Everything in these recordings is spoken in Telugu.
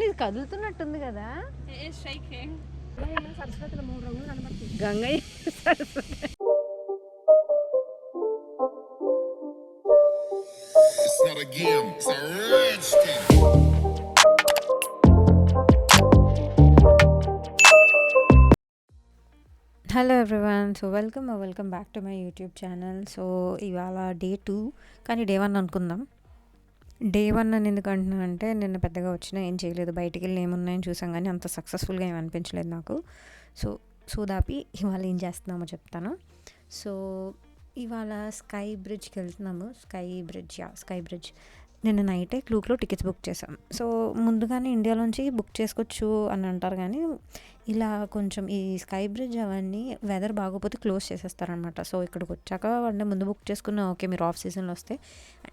ఇది కదులుతున్నట్టుంది కదా. సరస్వతిలో 3 రంగులు కనబడుతుంది. Gangaiah Saraswati. It's not a game, it's a rich thing. Hello everyone, so welcome back to my YouTube channel. So ఇవాళ డే 2, కానీ డే 1 అనుకుందాం. డే 1 అని ఎందుకు అంటున్నా అంటే నిన్న పెద్దగా వచ్చినా ఏం చేయలేదు, బయటికి వెళ్ళి ఏమున్నాయని చూసాం కానీ అంత సక్సెస్ఫుల్గా ఏం అనిపించలేదు నాకు. సో దాపి ఇవాళ ఏం చేస్తున్నామో చెప్తాను. సో ఇవాళ స్కై బ్రిడ్జ్కి వెళ్తున్నాము. స్కై బ్రిడ్జ్ నిన్న నైటే క్లూక్లో టికెట్స్ బుక్ చేసాం. సో ముందుగానే ఇండియాలోంచి బుక్ చేసుకోవచ్చు అని అంటారు, కానీ ఇలా కొంచెం ఈ స్కై బ్రిడ్జ్ అవన్నీ వెదర్ బాగోపోతే క్లోజ్ చేసేస్తారనమాట. సో ఇక్కడికి వచ్చాక అంటే ముందు బుక్ చేసుకున్న ఓకే, మీరు ఆఫ్ సీజన్లో వస్తే,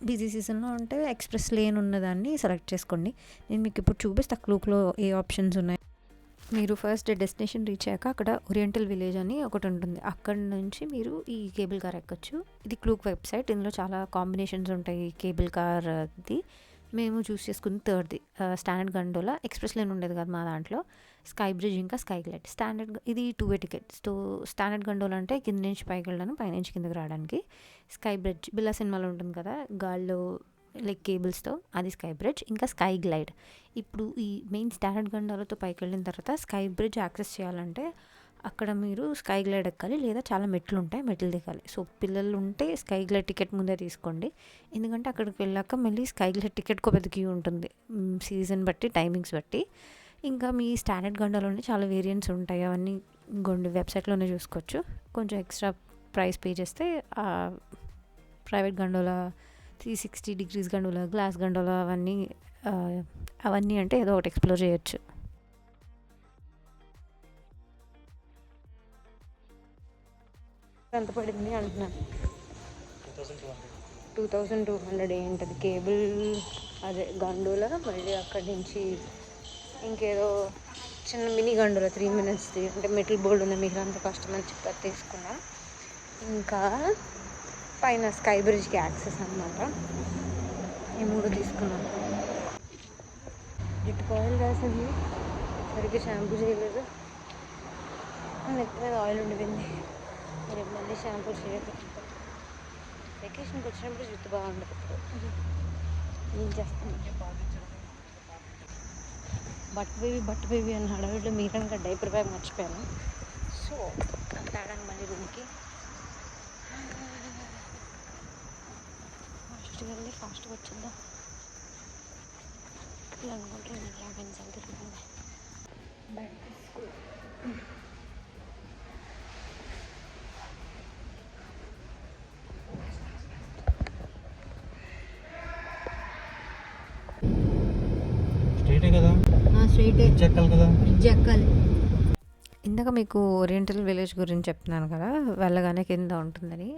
బిజీ సీజన్లో ఉంటే ఎక్స్ప్రెస్ లేన్ ఉన్నదాన్ని సెలెక్ట్ చేసుకోండి. నేను మీకు ఇప్పుడు చూపిస్తా క్లూక్లో ఏ ఆప్షన్స్ ఉన్నాయి. మీరు ఫస్ట్ డెస్టినేషన్ రీచ్ అయ్యాక అక్కడ ఓరియంటల్ విలేజ్ అని ఒకటి ఉంటుంది, అక్కడ నుంచి మీరు ఈ కేబుల్ కార్ ఎక్కొచ్చు. ఇది క్లూక్ వెబ్సైట్, ఇందులో చాలా కాంబినేషన్స్ ఉంటాయి కేబుల్ కార్ది. మేము చూస్ చేసుకుంది థర్డ్ది, స్టాండర్డ్ గండోలా. ఎక్స్ప్రెస్ లేన్ ఉండేది కదా మా దాంట్లో. స్కై బ్రిడ్జ్ ఇంకా స్కై గ్లైడ్. స్టాండర్డ్ ఇది 2-way ticket. So standard gondola అంటే కింద నుంచి పైకి వెళ్ళడానికి, పైనుంచి కిందకి రావడానికి. స్కై బ్రిడ్జ్ బిల్లా సినిమాలో ఉంటుంది కదా, గాల్లో లైక్ కేబుల్స్తో, అది స్కై బ్రిడ్జ్. ఇంకా స్కై గ్లైడ్. ఇప్పుడు ఈ మెయిన్ స్టాండర్డ్ గండాలతో పైకి వెళ్ళిన తర్వాత స్కై బ్రిడ్జ్ యాక్సెస్ చేయాలంటే అక్కడ మీరు స్కై గ్లైడ్ ఎక్కాలి, లేదా చాలా మెట్లు ఉంటాయి, మెట్లు దిగాలి. సో పిల్లలు ఉంటే స్కై గ్లైడ్ టికెట్ ముందే తీసుకోండి, ఎందుకంటే అక్కడికి వెళ్ళాక మళ్ళీ స్కై గ్లైడ్ టికెట్కి పెద్ద క్యూ ఉంటుంది, సీజన్ బట్టి, టైమింగ్స్ బట్టి. ఇంకా మీ స్టాండర్డ్ గండాలోనే చాలా వేరియంట్స్ ఉంటాయి, అవన్నీ వెబ్సైట్లోనే చూసుకోవచ్చు. కొంచెం ఎక్స్ట్రా ప్రైస్ పే చేస్తే private gondola, 360 degrees gondola, glass gondola, అవన్నీ అంటే ఏదో ఒకటి ఎక్స్ప్లోర్ చేయొచ్చు. ఎంత పడింది అంటున్నాను, 2200 ఏంటది కేబుల్, అదే గండోలా. మళ్ళీ అక్కడి నుంచి ఇంకేదో చిన్న మినీ గండోలా 3 minutesది, అంటే మెటల్ బోర్డు ఉన్న మీకు అంత కష్టం అని చెప్పి తీసుకున్నాం. ఇంకా పైన స్కై బ్రిడ్జ్కి యాక్సెస్ అనమాట. ఈ 3 తీసుకున్నాను. జుట్టుకు ఆయిల్ రాసింది, సరిగ్గా షాంపూ చేయలేదు, నెత్తి మీద ఆయిల్ ఉండిపోయింది. రేపు మళ్ళీ షాంపూ చేయలేదు. వెకేషన్కి వచ్చినప్పుడు జుట్టు బాగుండదు. ఏం చేస్తాను, బట్ట బేబీ అని హడావిడిలో మీరంగా డైపర్ బ్యాగ్ మర్చిపోయాను. సో తేడానికి మళ్ళీ రూమ్కి వెళ్ళి ఫాస్ట్గా వచ్చిందా ఇలా అనుకుంటే నేను లాగని చదువుతుంది. బ్యాక్ స్కూల్ స్ట్రైటే కదా, స్ట్రైటే బ్రిడ్జ్ ఎక్కాలి. ఇందాక మీకు ఓరియంటల్ విలేజ్ గురించి చెప్తున్నాను కదా, వెళ్ళగానే కింద ఉంటుందని.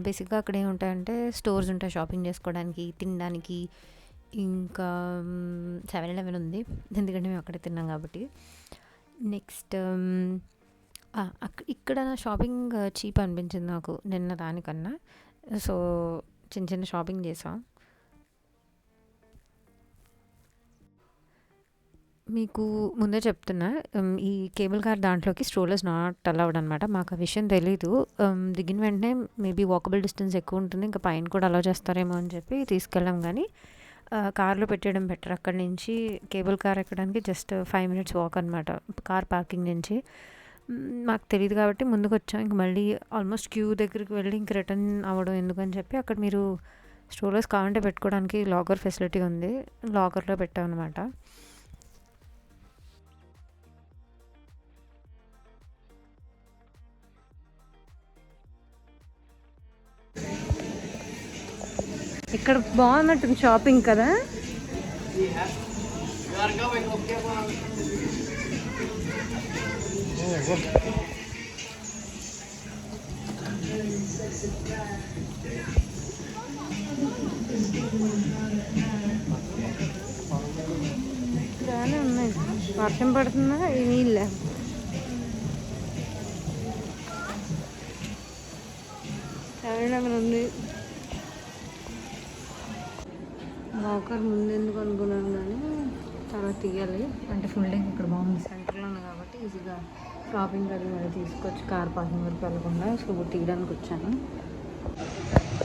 బేసిక్గా అక్కడ ఏముంటాయంటే స్టోర్స్ ఉంటాయి షాపింగ్ చేసుకోవడానికి, తినడానికి. ఇంకా 7-Eleven ఉంది, ఎందుకంటే మేము అక్కడే తిన్నాం కాబట్టి. నెక్స్ట్ ఇక్కడ షాపింగ్ చీప్ అనిపించింది నాకు నిన్న దానికన్నా. సో చిన్న షాపింగ్ చేసాం. మీకు ముందే చెప్తున్నా, ఈ కేబుల్ కార్ దాంట్లోకి స్ట్రోలర్స్ నాట్ అలౌడ్ అనమాట. మాకు ఆ విషయం తెలీదు. దిగిన వెంటనే మేబీ వాకబుల్ డిస్టెన్స్ ఎక్కువ ఉంటుంది, ఇంకా పైన కూడా అలౌ చేస్తారేమో అని చెప్పి తీసుకెళ్ళాం. కానీ కార్లో పెట్టేయడం బెటర్. అక్కడి నుంచి కేబుల్ కార్ ఎక్కడానికి జస్ట్ 5 minutes వాక్ అనమాట, కార్ పార్కింగ్ నుంచి. మాకు తెలియదు కాబట్టి ముందుకు వచ్చాం. ఇంక మళ్ళీ ఆల్మోస్ట్ క్యూ దగ్గరికి వెళ్ళి ఇంక రిటర్న్ అవ్వడం ఎందుకని చెప్పి అక్కడ మీరు స్ట్రోలర్స్ కావాలంటే పెట్టుకోవడానికి లాకర్ ఫెసిలిటీ ఉంది, లాకర్లో పెట్టాం అనమాట. ఇక్కడ బాగున్నట్టుంది షాపింగ్ కదా. బాగానే ఉన్నాయి. వర్షం పడుతుందా, ఈ నీళ్ళ ఉంది. లాకర్ ముందెందుకు అనుకున్నాను, కానీ తర్వాత తీయాలి. అంటే ఫుల్ డే ఇక్కడ బాగుంది, సెంటర్లో ఉంది కాబట్టి ఈజీగా షాపింగ్ అది మరి తీసుకొచ్చి కార్ పార్కింగ్ వరకు వెళ్ళకుండా సో తీయడానికి వచ్చాను.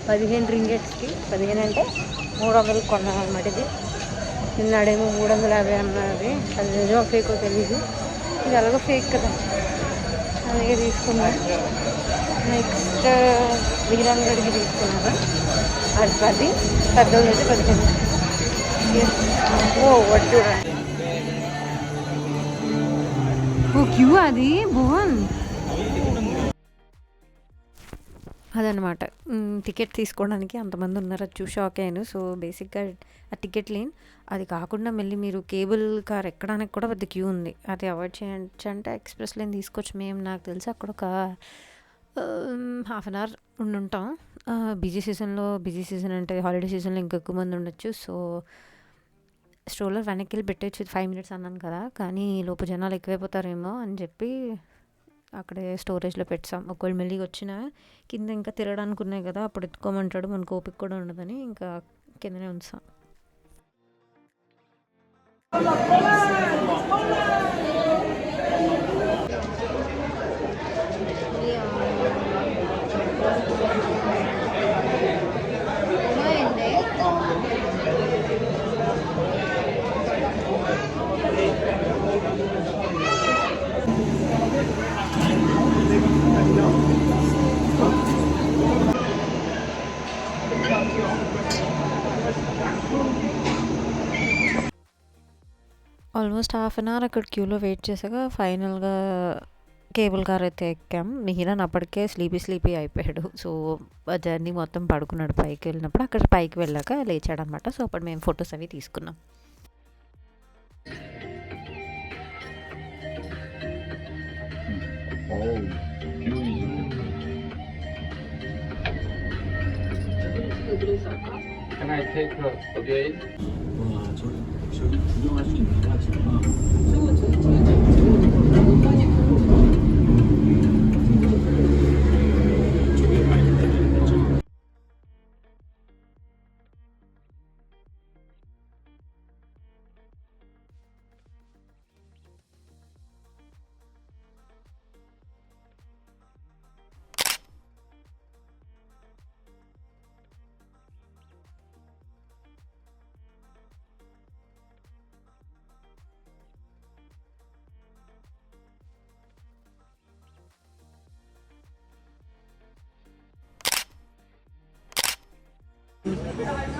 15 రింగెట్స్కి 15 అంటే 300 కొన్నాను అనమాట. ఇది నిన్నాడేమో 350 అన్నది, అది నిజమో ఫేకో తెలీదు. ఇది అలాగో ఫేక్ కదా, అలాగే తీసుకున్నాను. నెక్స్ట్ వీరాన్గడికి తీసుకున్నాను, అది 10, పెద్దోళ్ళు అయితే 15. ఓ వడ్డు చూడండి, ఓ క్యూ అది బాగుంది. అదనమాట టికెట్ తీసుకోవడానికి అంతమంది ఉన్నారు, అది చూసి షాక్ అయ్యాను. సో బేసిక్గా ఆ టికెట్ లేన్ అది కాకుండా మళ్ళీ మీరు కేబుల్ కార్ ఎక్కడానికి కూడా పెద్ద క్యూ ఉంది. అది అవాయిడ్ చేయొచ్చు అంటే ఎక్స్ప్రెస్ లేన్ తీసుకోవచ్చు. మేము నాకు తెలిసి అక్కడ ఒక హాఫ్ అన్ అవర్ ఉండుంటాం. బిజీ సీజన్ అంటే హాలిడే సీజన్లో ఇంకా ఎక్కువ మంది ఉండొచ్చు. సో స్ట్రోలర్ వెనక్కి వెళ్ళి పెట్టచ్చు, 5 minutes అన్నాను కదా, కానీ లోపు జనాలు ఎక్కువైపోతారేమో అని చెప్పి అక్కడే స్టోరేజ్లో పెట్టాం. ఒకవేళ మెల్లిగా వచ్చినా కింద ఇంకా తిరగడానికి ఉన్నాయి కదా, అప్పుడు ఎత్తుకోమంటాడు, మనకు ఓపిక కూడా ఉండదని ఇంకా కిందనే ఉంచాం. ఆల్మోస్ట్ హాఫ్ అన్ అవర్ అక్కడ క్యూలో వెయిట్ చేసాక ఫైనల్గా కేబుల్ కార్ అయితే ఎక్కాం. మిహిరాన్ అప్పటికే స్లీపీ అయిపోయాడు. సో ఆ జర్నీ మొత్తం పడుకున్నాడు. పైకి వెళ్ళినప్పుడు అక్కడ పైకి వెళ్ళాక లేచాడు అనమాట. సో అప్పుడు మేము ఫొటోస్ అవి తీసుకున్నాం. Can I take her again? 와, 저기 구경할 수 있는 거야, 지금? 저기 많이 됐죠?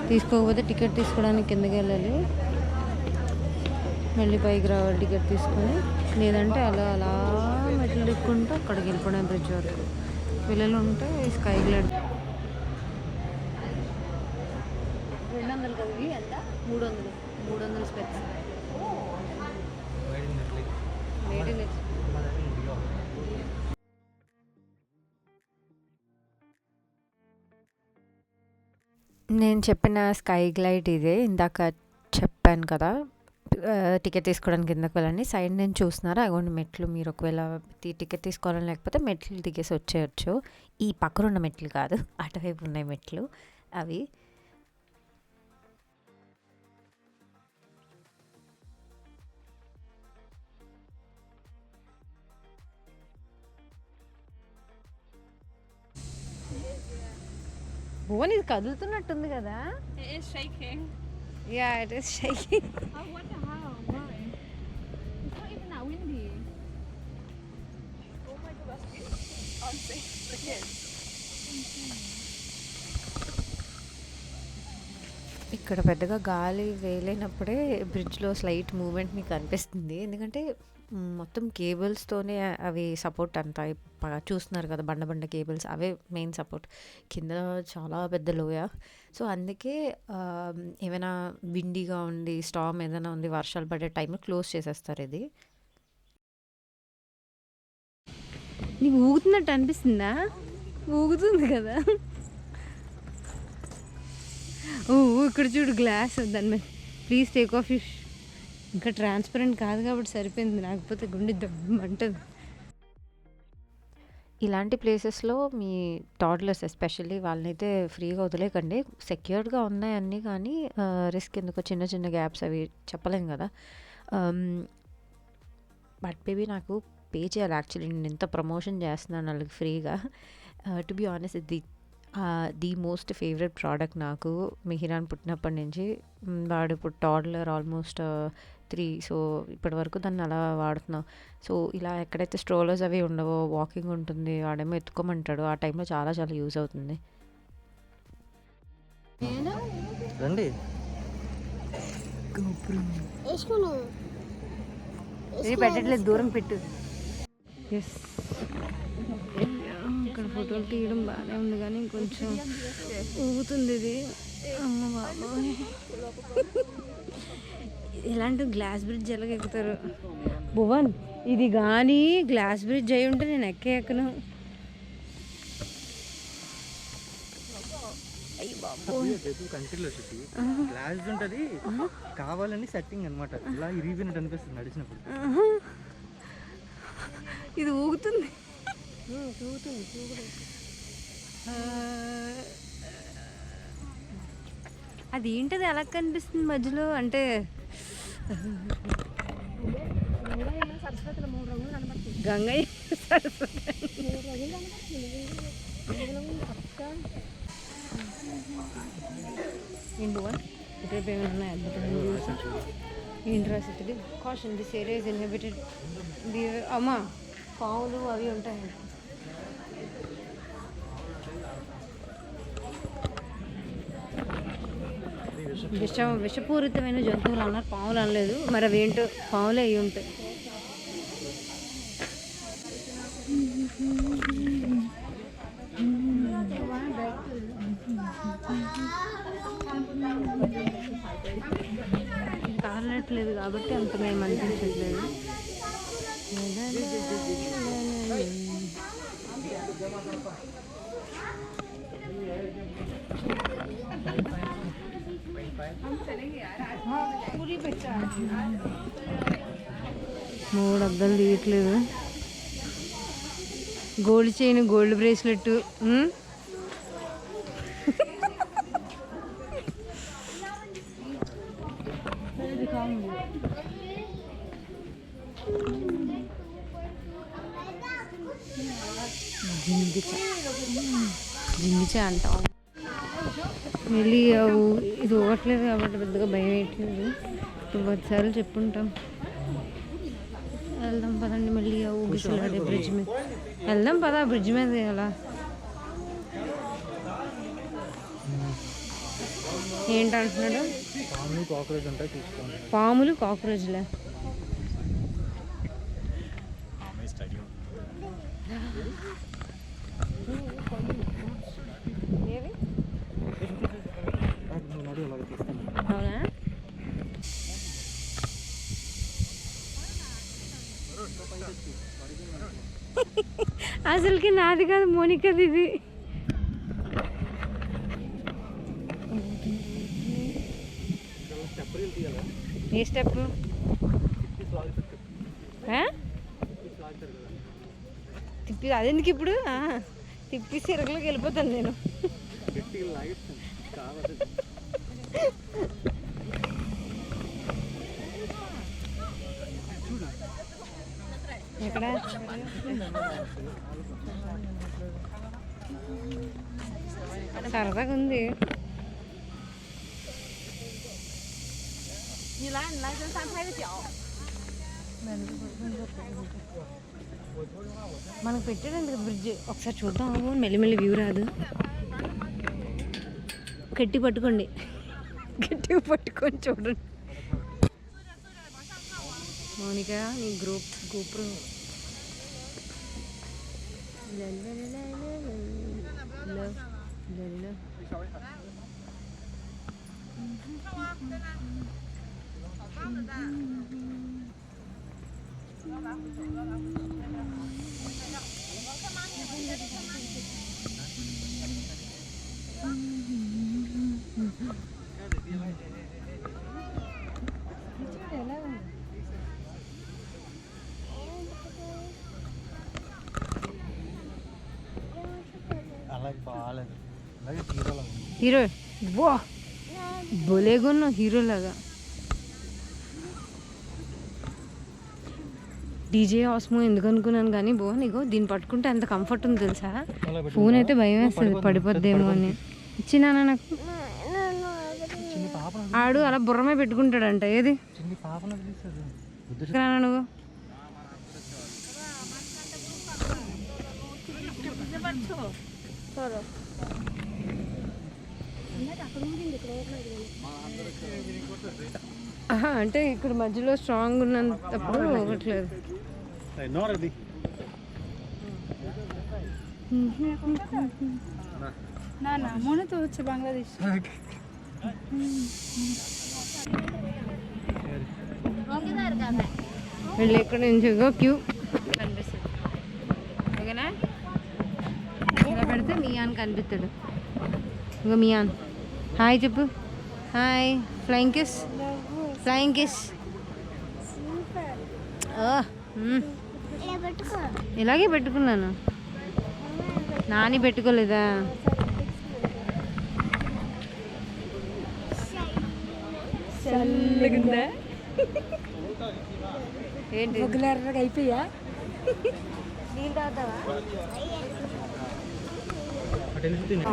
తీసుకోకపోతే టికెట్ తీసుకోవడానికి కిందకి వెళ్ళాలి, మళ్ళీ పైకి రావాలి టికెట్ తీసుకొని. లేదంటే అలా మెట్లు దిక్కుంటూ అక్కడికి వెళ్ళిపోవడం బ్రిడ్జ్ వరకు. పిల్లలు ఉంటే స్కై గ్లైడ్ 200 కదా, ఎంత 300 స్పెక్స్. నేను చెప్పిన స్కై గ్లైడ్ ఇదే, ఇందాక చెప్పాను కదా టికెట్ తీసుకోవడానికి కిందకు వెళ్ళండి. సైడ్ నేను చూస్తున్నారా అగోండి మెట్లు. మీరు ఒకవేళ టికెట్ తీసుకోవాలని లేకపోతే మెట్లు దిగేసి వచ్చేయచ్చు. ఈ పక్కన ఉన్న మెట్లు కాదు, అటువైపు ఉన్నాయి మెట్లు అవి. భువన్ ఇది కదులుతున్నట్టుంది కదా. It is shaking. Yeah, it is shaking. I wonder how. Why? It's not even that windy. Oh my god, that's good. Unsafe for the kids. ఇక్కడ పెద్దగా గాలి వేయలేనప్పుడే బ్రిడ్జ్లో స్లైట్ మూమెంట్ మీకు అనిపిస్తుంది. ఎందుకంటే మొత్తం కేబుల్స్తోనే అవి సపోర్ట్ అంతా చూస్తున్నారు కదా, బండ కేబుల్స్ అవే మెయిన్ సపోర్ట్. కింద చాలా పెద్ద లోయ. సో అందుకే ఏమైనా విండీగా ఉండి స్టార్మ్ ఏదైనా ఉంది, వర్షాలు పడే టైంలో క్లోజ్ చేసేస్తారు ఇది. నీకు ఊగుతున్నట్టు అనిపిస్తుందా? ఊగుతుంది కదా. ఓ ఇక్కడ చూడు గ్లాస్, దాని మీద ప్లీజ్ టేక్ ఆఫ్ యూ. ఇంకా ట్రాన్స్పరెంట్ కాదు కాబట్టి సరిపోయింది, లేకపోతే గుండె దమ్మంటది. ఇలాంటి ప్లేసెస్‌లో మీ టాడ్లర్స్ ఎస్పెషల్లీ వాళ్ళనైతే ఫ్రీగా వదిలేయకండి. సెక్యూర్డ్‌గా ఉన్నాయి అన్నీ కానీ రిస్క్ ఎందుకో చిన్న చిన్న గ్యాప్స్ అవి చెప్పలేం కదా! బట్ బేబీ నాకు పే చేయాలి యాక్చువల్లీ. నేను ఇంత ప్రమోషన్ చేస్తున్నాను వాళ్ళకి ఫ్రీగా. To be honest the most favourite product నాకు మిహిరాన్ పుట్టినప్పటి నుంచి. వాడు ఇప్పుడు టాడ్లర్ ఆల్మోస్ట్ 3. సో ఇప్పటి వరకు దాన్ని అలా వాడుతున్నాం. సో ఇలా ఎక్కడైతే స్ట్రోలర్స్ అవి ఉండవో వాకింగ్ ఉంటుంది, వాడేమో ఎత్తుకోమంటాడు. ఆ టైంలో చాలా చాలా యూజ్ అవుతుంది. రండి. పెట్టట్లేదు, దూరం పెట్టు. ఎస్, ఇక్కడ ఫోటోలు తీయడం బాగానే ఉంది కానీ కొంచెం ఊగుతుంది ఇది. అమ్మ బాబోయ్, ఇలాంటి గ్లాస్ బ్రిడ్జ్ ఎలాగ ఎక్కుతారు భువన్? ఇది కానీ గ్లాస్ బ్రిడ్జ్ అయి ఉంటే నేను ఎక్కను. కంట్రీలో గ్లాస్ ఉంటుంది, కావాలని సెట్టింగ్ అనమాట. ఇలా ఇరిగినట్టు అనిపిస్తుంది నడిచినప్పుడు. ఇది ఊగుతుంది. అది ఏంటది ఎలా కనిపిస్తుంది మధ్యలో? అంటే గంగయ్య సరస్వతి ఏంటి ఇటువైపు ఏమైనా ఉన్నాయి అద్భుతమైన ఏంటి రాసేది? Caution this area is inhibited. అమ్మా పావులు అవి ఉంటాయి. విషపూరితమైన జంతువులు అన్నారు, పాములు అనలేదు. మరి అవి ఏంటో, పాములే అయి ఉంటాయి. కారట్లేదు కాబట్టి అంత మేము అనిపించట్లేదు. మూడు అద్దాలు తీయట్లేదు. Gold chain, gold bracelet. జింగిచా అంటాం. మళ్ళీ ఇది ఇవ్వట్లేదు కాబట్టి పెద్దగా భయం వేయట్లేదు. ఇప్పుడు 10 సార్లు చెప్పుంటాం. వెళ్దాం పదండి. మళ్ళీ ఊగిసలాడే బ్రిడ్జ్ మీద వెళ్దాం పదా. బ్రిడ్జ్ మీద అలా ఏంటంటున్నాడు? పాములు కాక్రోచ్లే. అవునా? అసలుకి నాది కాదు, మోనికది ఇది. ఏ స్టెప్? తిప్పి అదెందుకు ఇప్పుడు? తిప్పి సిరకలోకి వెళ్ళిపోతాను నేను. ఎక్కడ సరదాగా ఉంది. మనకు పెట్టాడు బ్రిడ్జ్. ఒకసారి చూద్దాం. మెల్లిమెల్లి వ్యూ రాదు. గట్టి పట్టుకోండి, గట్టిగా పట్టుకొని చూడండి. మౌనిక నీ గోప్రో నాకు బాగాలేదు అలాగే హీరోలా ఉంది. హీరో వా బొలేగున్న హీరోలాగా. డీజే ఆస్మో ఎందుకు అనుకున్నాను కానీ నీకు దీన్ని పట్టుకుంటే ఎంత కంఫర్ట్ ఉందో తెలుసా. ఫోన్ అయితే భయం వేస్తుంది పడిపోద్దేమో అని. ఇచ్చినానా నాకు. చిన్ని పాపను ఆడు అలా బుర్రమే పెట్టుకుంటాడంట. ఏది చిన్ని పాపను వదిలేసాడు. రానా నువ్వు. అంటే ఇక్కడ మధ్యలో స్ట్రాంగ్ ఉన్నప్పుడు ఒకట్లేదు. না না মনে তো হচ্ছে বাংলাদেশ వీళ్ళు ఎక్కడ నుంచో క్యూ కనిపిస్తుంది. ఓకేనా ఇలా పెడితే మియాన్ కనిపిస్తాడు. ఇంకో మియాన్ హాయ్ చెప్పు. Hi. Flying kiss. Flying kiss. ఇలాగే పెట్టుకున్నాను. నాని పెట్టుకోలేదా. ఏంటి రెగ్యులర్గా అయిపోయా నీళ్ళు తాగుతావా. అటు వెళ్ళిపోతుంది.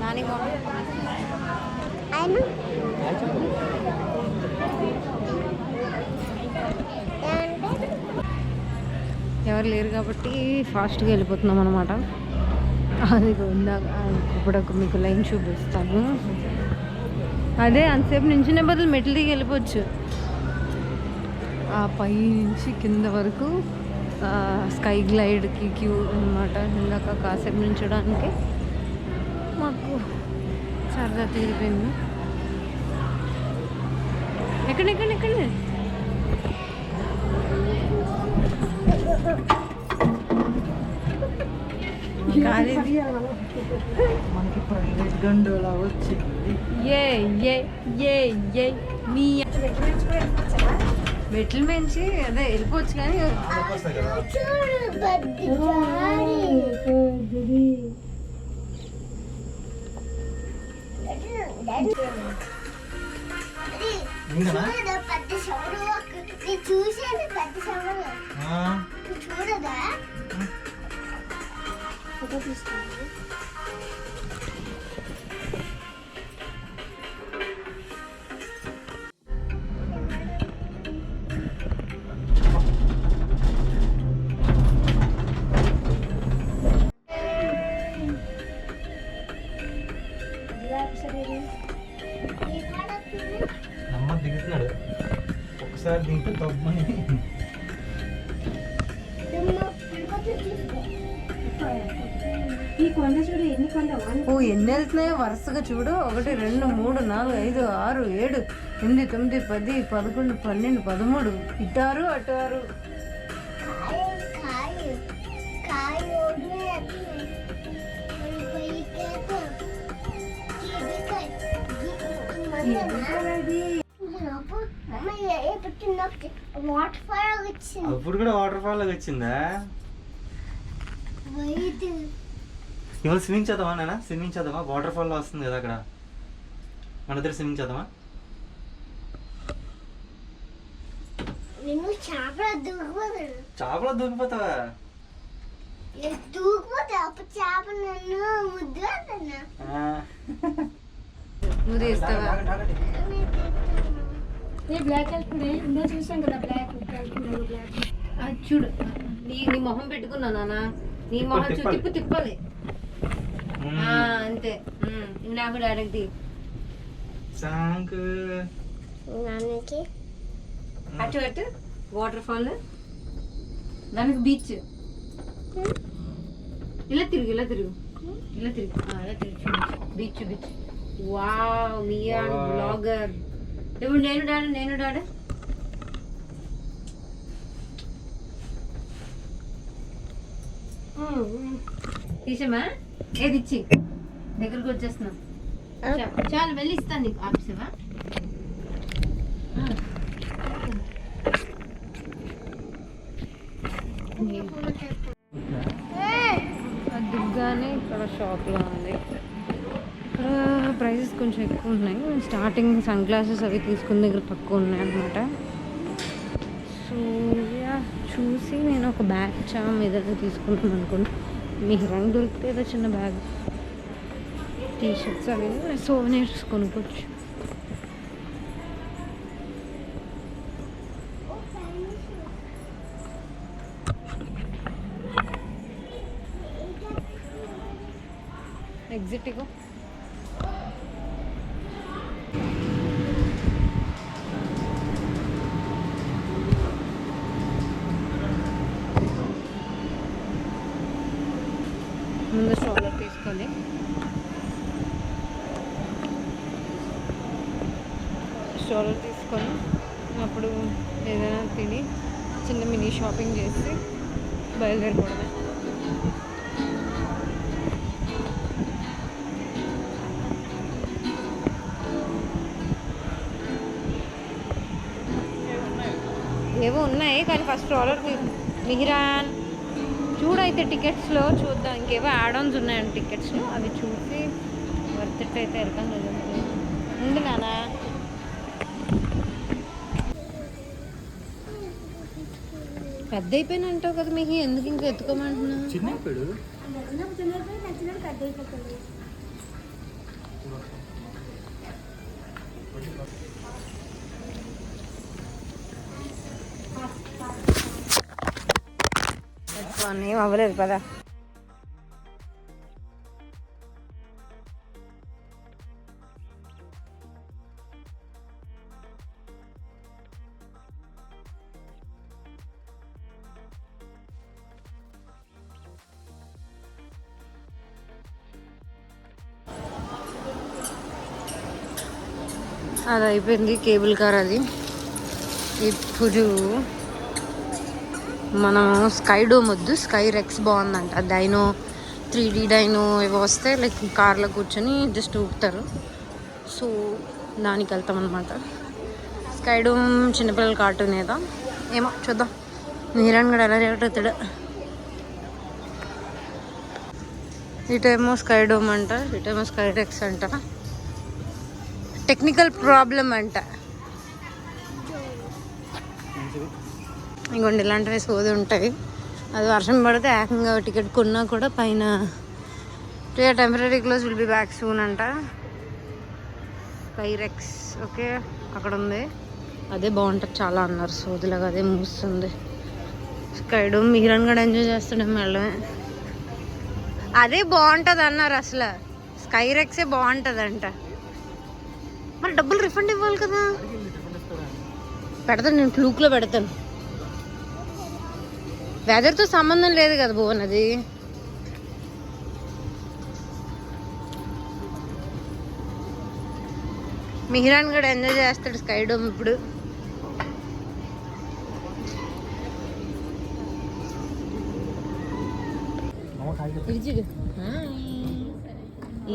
నాని ఎవరు లేరు కాబట్టి ఫాస్ట్గా వెళ్ళిపోతున్నాం అనమాట. అది ఇందాక ఇప్పుడు మీకు లైన్ చూపిస్తాను. అదే అంతసేపు నుంచునే బదులు మెట్లు దిగి వెళ్ళిపోవచ్చు. ఆ పై నుంచి కింద వరకు స్కై గ్లైడ్కి క్యూ అనమాట. ఇందాక కాసేపు నుంచడానికి మాకు సరదా తీరిపోయింది. ఎక్కడ మనకి ప్రైవేట్ గండోలా వచ్చింది. మెట్ల మించి అదే వెళ్ళిపోవచ్చు కానీ చూసేది పెద్ద సవరు చూడదా ఫోటో తీసుకోండి. అమ్మ దిగుతున్నాడు. ఒకసారి దింపి తప్పని ఈ కొండ చూడు ఎన్ని కొండ ఎన్ని వెళ్తున్నాయో వరుసగా చూడు. 1 2 3 4 5 6 7 8 9 10 11 12 13 ఇటారు అటారు. అప్పుడు కూడా వాటర్ ఫాల్ లాగా వచ్చిందా. ఇవాళ స్విమ్మింగ్ చేద్దామా నాన్న. స్విమ్మింగ్ చేద్దామా. వాటర్ ఫాల్ వస్తుంది కదా అక్కడ. మన దగ్గర స్విమ్మింగ్ చేద్దామా. చేపలో దూకిపోతావా. నువ్వు తీస్తావా. బ్లాక్ ఇందా చూసాం కదా బ్లాక్ అది చూడు. నీ మొహం పెట్టుకున్నా నాన్న. నీ మొహం తిప్పాలి అంతే. నాకు డాడీకి అటు అటు వాటర్ ఫాల్ దానికి బీచ్. ఇలా తిరుగు ఇలా తిరుగు బీచ్. Wow మియాన్ blogger. ఇప్పుడు నేను డాడీ తీసామా. ఏది ఇచ్చి దగ్గరకు వచ్చేస్తున్నాం. చాలు వెళ్ళి ఇస్తాను నీకు. ఆపిసావా. దిగ్గానే ఇక్కడ షాప్లో ఉంది. ఇక్కడ ప్రైసెస్ కొంచెం ఎక్కువ ఉన్నాయి. స్టార్టింగ్ సన్ గ్లాసెస్ అవి తీసుకున్న దగ్గర తక్కువ ఉన్నాయి అన్నమాట. సో చూసి నేను ఒక బ్యాగ్ చామ్ ఏదైనా తీసుకుంటాం అనుకోండి. మీకు రంగు దొరికితే ఏదో చిన్న బ్యాగ్, టీషర్ట్స్ అవి సోవెనీర్స్ కొనుక్కోవచ్చు. ఎగ్జిట్ ఇగో. ముందు స్ట్రాలర్ తీసుకొని అప్పుడు ఏదైనా తిని చిన్న మినీ షాపింగ్ చేసి బయలుదేరిపోవడమే. ఏవో ఉన్నాయి కానీ ఫస్ట్ స్ట్రాలర్ మిహిరాన్ చూడైతే టికెట్స్లో చూద్దాం. ఇంకేవో యాడ్ ఆన్స్ ఉన్నాయండి టికెట్స్లో, అవి చూసి వర్త్ ఇట్ అయితే వెళ్తాం. కదా ఉంది నానా. పెద్ద అయిపోయినా అంటావు కదా మీకు, ఎందుకు ఇంకా ఎత్తుకోమంటున్నా? చిన్న అయిపోయాడు. ఏం అవ్వలేదు కదా. అది అయిపోయింది కేబుల్ కార్. అది ఇప్పుడు మనం స్కై డోమ్ వద్దు, స్కై రెక్స్ బాగుందంట. డైనో 3D డైనో ఇవి వస్తే లైక్ కార్లో కూర్చొని జస్ట్ ఊపుతారు. సో దానికి వెళ్తాం అనమాట. స్కై డోమ్ చిన్నపిల్లల కార్టూన్ ఏదా ఏమో చూద్దాం. మీరాన్ కూడా ఎలా రియాక్ట్ అవుతాడు. ఇటేమో స్కై డోమ్ అంట, ఇటేమో స్కై రెక్స్ అంట. టెక్నికల్ ప్రాబ్లం అంట. ఇంకొండి ఇలాంటివి సోది ఉంటాయి. అది వర్షం పడితే ఏకంగా టికెట్ కొన్నా కూడా పైన temporary close will be back soon అంట. స్కైరెక్స్ ఓకే అక్కడ ఉంది, అదే బాగుంటుంది చాలా అన్నారు. సోదిలాగా అదే మూస్తుంది. స్కైడోమ్ మిగిలిన కూడా ఎంజాయ్ చేస్తుండే వెళ్ళమే, అదే బాగుంటుంది అన్నారు. అసలు స్కైరెక్సే బాగుంటుంది అంట. మరి డబ్బులు రిఫండ్ ఇవ్వాలి కదా. పెడతాను నేను, ఫ్లూక్లో పెడతాను. వెదర్తో సంబంధం లేదు కదా భువన్. అది మిహిరాన్ కూడా ఎంజాయ్ చేస్తాడు స్కై డోమ్ ఇప్పుడు.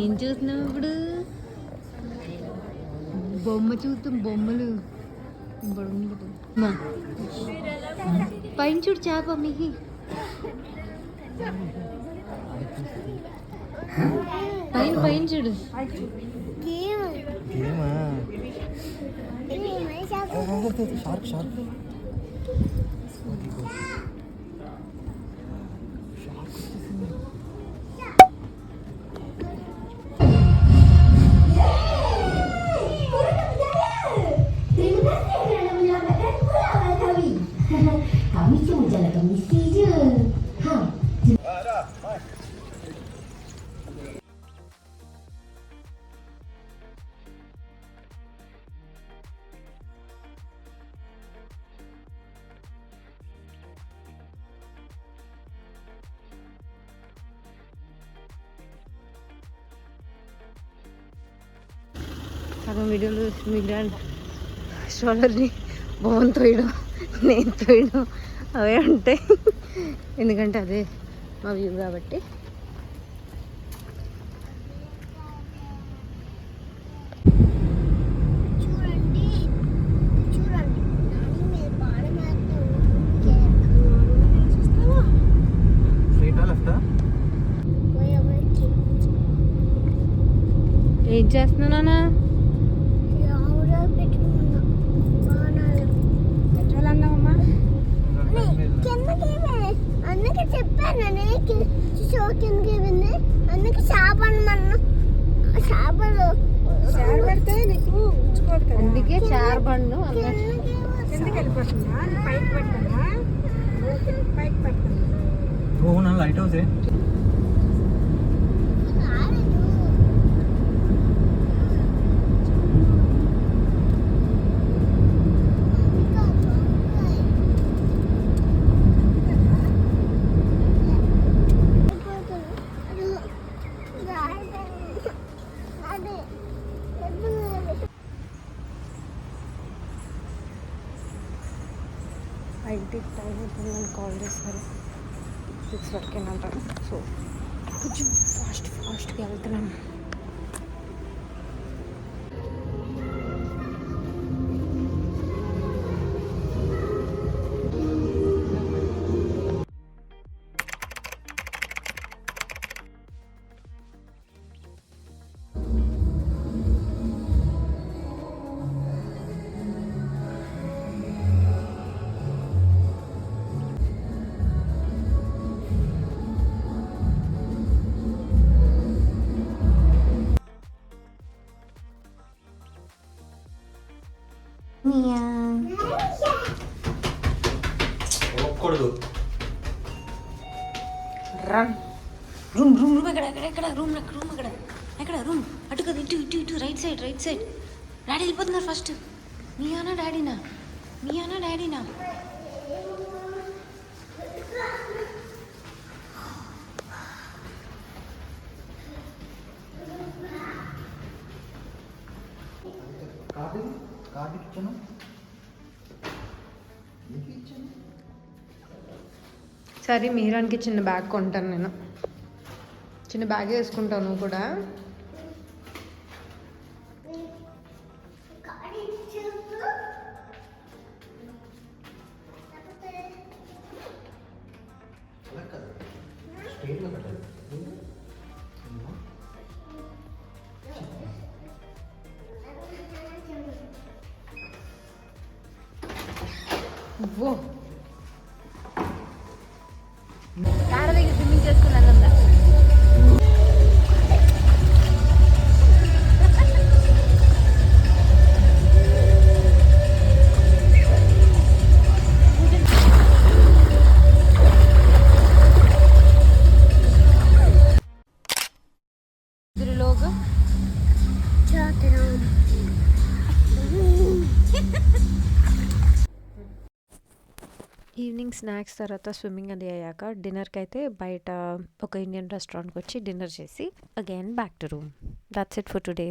ఏం చూస్తున్నావు ఇప్పుడు? బొమ్మ చూస్తాం, బొమ్మలు పైన చూడు చేప. మీకు పైన చూడు. షార్క్ షార్క్ సగం వీడియోలు మిగిలిన స్ట్రాలర్ని భవన్ తోయడం, నేను తోయడం అవే ఉంటాయి. ఎందుకంటే అదే మా వ్యూ కాబట్టి. చేస్తున్నానా? ఎవరో పెట్టుకున్నా బాణాలు పెట్రోల్ అన్నావమ్మా కిందకి అందుకే చెప్పాను కిందకి వెళ్ళి అందుకే చేపను చేపలు పెడితే నీకు ఉంచుకోదు కదా, అందుకే చారబండు కిందకి వెళ్ళిపోతుందా పైకి పెట్టుకున్నా పైకి పెట్టుకున్నా ఓ నా లైట్ హౌసే. ఐటీకి టైం అవుతుందని కాల్ చేశారు. 6 వరకేనంట. సో కొంచెం ఫాస్ట్గా వెళ్తున్నాను. ఒక్కడదు రన్ రూమ్ ఎక్కడ రూమ్ ఎక్కడ రూమ్ అటు కదా ఇటు రైట్ సైడ్ డాడీ వెళ్ళిపోతున్నారు. ఫస్ట్ మీయానా డాడీనా? కార్డు ఇచ్చాను. సరే మీరానికి చిన్న బ్యాగ్ కొంటాను నేను. చిన్న బ్యాగ్ వేసుకుంటావు నువ్వు కూడా. స్ట్రైట్గా కట్టాలి. ఓ కాడ దగ్గర స్విమ్మింగ్ చేసుకున్నాను. ఈవినింగ్ స్నాక్స్ తర్వాత స్విమ్మింగ్ అది అయ్యాక డిన్నర్కి అయితే బయట ఒక ఇండియన్ రెస్టారెంట్కి వచ్చి డిన్నర్ చేసి again back to room. That's it for today.